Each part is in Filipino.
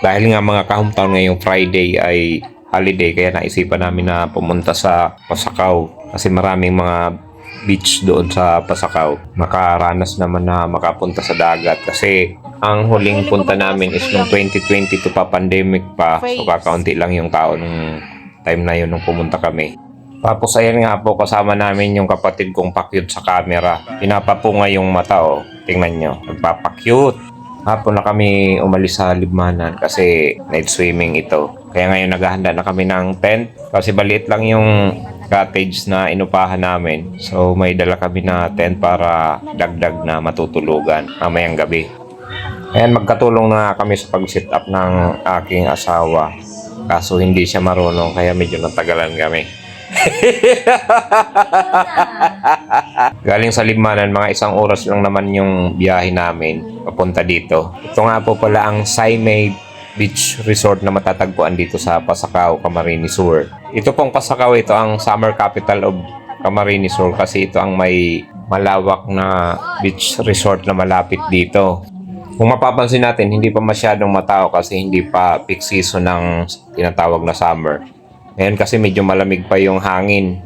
Dahil nga mga ka-hometown ngayong Friday ay holiday, kaya naisipan namin na pumunta sa Pasakaw kasi maraming mga beach doon sa Pasakaw. Makaranas naman na makapunta sa dagat kasi ang huling punta namin is noong 2022 pa, pandemic pa. So kakaunti lang yung tao nung time na yun nung pumunta kami. Tapos ayan nga po, kasama namin yung kapatid kong pakyut sa camera. Pinapapunga yung mata, oh. Tingnan nyo, nagpapakyut. Hapon na kami umalis sa Libmanan kasi night swimming ito. Kaya ngayon naghahanda na kami ng tent kasi maliit lang yung cottage na inupahan namin. So may dala kami na tent para dagdag na matutulugan mamayang gabi. Ayan, magkatulong na kami sa pag-sit up ng aking asawa. Kaso hindi siya marunong kaya medyo natagalan kami. Galing sa Libmanan, mga 1 oras lang naman yung biyahe namin papunta dito. Ito nga po pala ang Saimay Beach Resort na matatagpuan dito sa Pasakaw, Camarines Sur. Ito pong Pasakaw, ito ang summer capital of Camarines Sur kasi ito ang may malawak na beach resort na malapit dito. Kung mapapansin natin, hindi pa masyadong matao kasi hindi pa peak season ng tinatawag na summer. Ngayon kasi medyo malamig pa yung hangin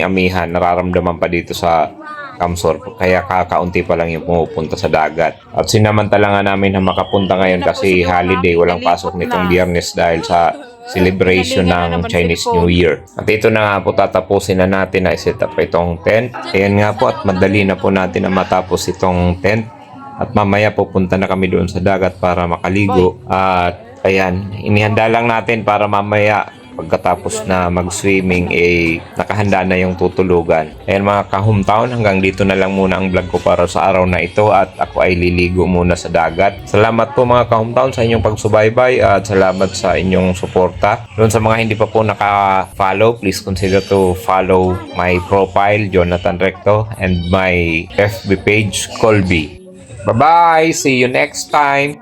amihan, nararamdaman pa dito sa Camsor. Kaya kakaunti pa lang yung pumupunta sa dagat. At sinamantala nga namin na makapunta ngayon kasi holiday, walang pasok nitong Biyernes dahil sa celebration ng Chinese New Year. At ito na nga po, tatapusin na natin na iset up itong tent. Ayan nga po, at madali na po natin na matapos itong tent. At mamaya pupunta na kami doon sa dagat para makaligo. At ayan, inihanda lang natin para mamaya pagkatapos na mag-swimming, nakahanda na yung tutulugan. Ayan mga ka-hometown, hanggang dito na lang muna ang vlog ko para sa araw na ito at ako ay liligo muna sa dagat. Salamat po mga ka-hometown sa inyong pagsubaybay at salamat sa inyong suporta. Doon sa mga hindi pa po naka-follow, please consider to follow my profile, Jonathan Recto, and my FB page, Colby. Bye-bye! See you next time!